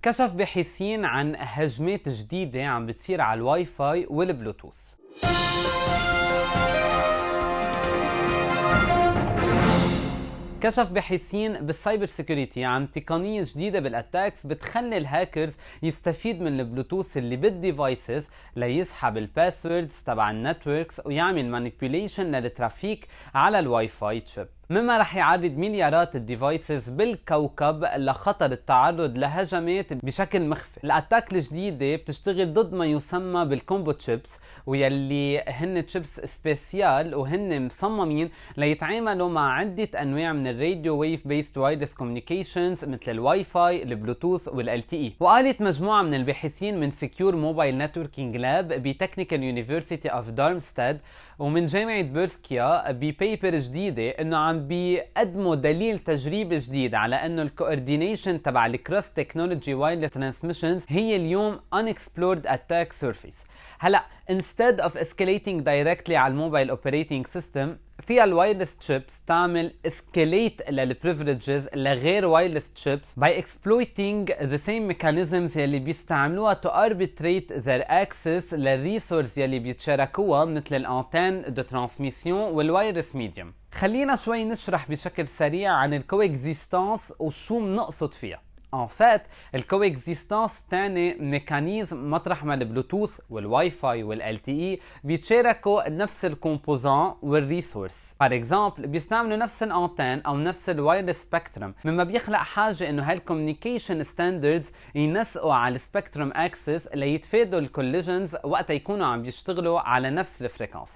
كشف باحثين عن هجمات جديدة عم بتصير على الواي فاي والبلوتوث. كشف باحثين بالسايبر سيكوريتي عن تقنية جديدة بالاتاكس بتخلي الهاكرز يستفيد من البلوتوث اللي بالديفايسز ليسحب الباسوردز تبع النتوركس ويعمل مانيبيوليشن للترافيك على الواي فاي تشيب، مما رح يعرض مليارات الديفايسز بالكوكب لخطر التعرض لهجمات بشكل مخفي. الاتاك الجديدة بتشتغل ضد ما يسمى بالكومبو تشيبس، ويلي هن تشيبس سبيسيال وهن مصممين ليتعاملوا مع عدة انواع من الراديو ويف بيست وايرلس كوميونيكيشنز مثل الواي فاي، البلوتوث والال تي اي. وقالت مجموعة من الباحثين من سكيور موبايل نتوركينج لاب بتكنيكال يونيفرسيتي اوف دارمستاد ومن جامعة بيرسكيا ببيبر جديدة انه عم بيقدموا دليل تجريبي جديد على انه الكوردينيشن تبع الكروس تكنولوجي وايرلس ترانسميشنز هي اليوم unexplored attack surface. هلا instead of escalating directly على الموبايل اوبريتنج سيستم، فيها الوايرلس تشيبس تعمل اسكيليت للبريفليجز لغير وايرلس تشيبس by exploiting the same mechanisms يلي بيستعملوها to arbitrate their access للريسورس يلي بيتشاركوها مثل الانتين دو ترانسميسيون والوايرلس ميديوم. خلينا شوي نشرح بشكل سريع عن الكوإكزيستانس وشو بنقصد فيها. En fait, الكوإكزيستانس بتعني ميكانيزم مطرح ما البلوتوث والواي فاي والال تي اي بيتشاركوا نفس الكومبوزان والريسورس. فار اكزامبل بيستعملوا نفس الانتين او نفس الوايرلس سبيكترم، مما بيخلق حاجه انه هالكوميونيكيشن ستاندردز ينسقوا على السبيكترم اكسس ليتفادوا الكوليجنز وقت يكونوا عم بيشتغلوا على نفس الفريكونس.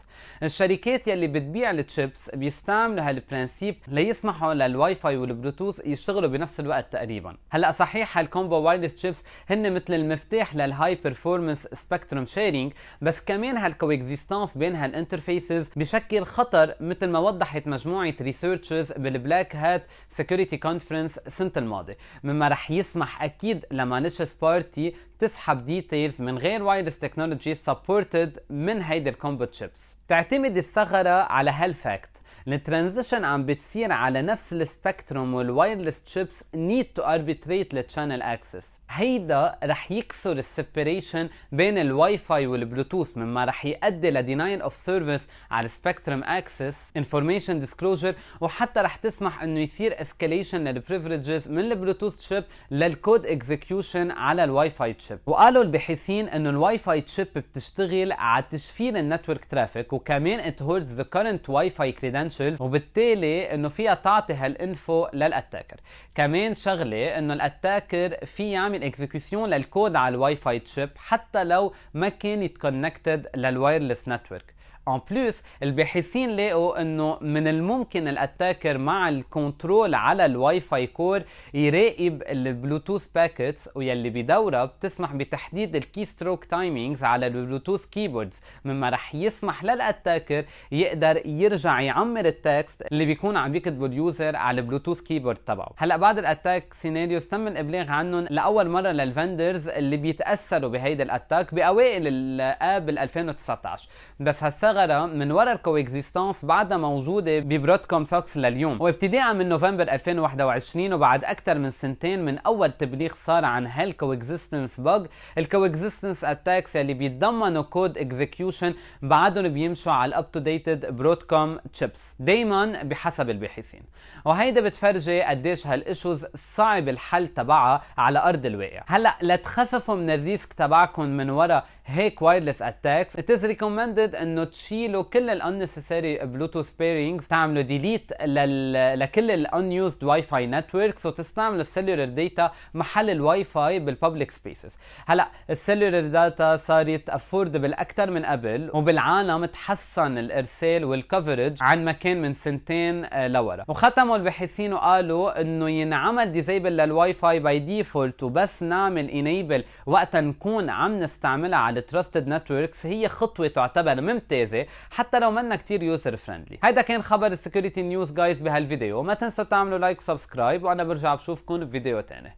الشركات يلي بتبيع التشيبس بيستعملوا هالبرنسيب ليسمحوا للواي فاي والبلوتوث يشتغلوا بنفس الوقت تقريبا. هلا صحيح هالكومبو وايرلس تشيبس هن مثل المفتاح للهاي بيرفورمانس سبيكترم شيرينج، بس كمان هالكوإكزيستانس بين هالانترفيسز بشكل خطر مثل ما وضحت مجموعه ريسيرشرز بالبلاك هات سيكوريتي كونفرنس السنه الماضيه، مما رح يسمح اكيد لماليشيس بارتي تسحب ديتيلز من غير وايرلس تكنولوجي سبورتد من هيدي الكومبو تشيبس. تعتمد الثغرة على هالفاكت، الترانزيشن عم بتصير على نفس السبيكتروم والوايرلس تشيبس need to arbitrate للchannel access. هيدا رح يكسر السيبريشن بين الواي فاي والبلوتوث، مما رح يؤدي لدينايل اوف سيرفيس على السبيكترم اكسس انفورميشن ديسكلوجر، وحتى رح تسمح انه يصير اسكاليشن للبريفليجز من البلوتوث شيب للكود اكزيكيوشن على الواي فاي تشيب. وقالوا الباحثين انه الواي فاي تشيب بتشتغل على تشفير النتورك ترافيك، وكمان it holds the current واي فاي credentials، وبالتالي انه فيها تعطي هالانفو للاتاكر. كمان شغله انه الاتاكر في يعمل اكزيكيوشن للكود على الواي فاي تشيب حتى لو ما كان يتكونكتد للوايرلس نتورك. ان بلس الباحثين لقوا انه من الممكن الاتاكر مع الكنترول على الواي فاي كور يراقب البلوتوث باكيتس، ويلي بدورها بتسمح بتحديد الكي ستروك تايمينجز على البلوتوث كيبوردز، مما رح يسمح للاتاكر يقدر يرجع يعمر التكست اللي بيكون عم يكتبه اليوزر على البلوتوث كيبورد تبعه. هلا بعد الاتاك سيناريوز تم الابلاغ عنهم لاول مره للفندرز اللي بيتاثروا بهيدا الاتاك باوائل الاب 2019، بس هالثغره من وراء الكوإكزيستانس بعدها موجوده ببرودكوم سوكس لليوم. وابتداء من نوفمبر 2021 وبعد اكثر من سنتين من اول تبليغ صار عن هالكوإكزيستنس بug، الكوإكزيستنس اتاكس اللي بيتضمنوا كود اكزيكيوشن بعدهم بيمشوا على الاب تو ديتد برودكوم تشيبس دايما بحسب الباحثين. وهيدا بتفرجي قديش هالايشوز صعب الحل تبعها على ارض الواقع. هلا لتخففوا من الريسك تبعكم من وراء هيك وايرلس اتاكس، it is recommended انه تشيلوا كل ال unnecessary bluetooth pairings، تعملوا ديليت لكل ال unused واي فاي networks، وتستعملوا السيلولر داتا محل الواي فاي بالببليك سبيسز. هلا السيلولر داتا صارت affordable اكثر من قبل، وبالعالم تحسن الارسال والكفرج عن ما كان من سنتين لورا. وختموا الباحثين وقالوا انه ينعمل ديزيبل للواي فاي باي ديفولت وبس نعمل انيبل وقت نكون عم نستعملها على التراستد نتوركس هي خطوه تعتبر ممتازه حتى لو منا كتير يوزر فريندلي. هيدا كان خبر السكيورتي نيوز جايز بهالفيديو، وما تنسوا تعملوا لايك وسبسكرايب، وانا برجع بشوفكم بفيديو تاني.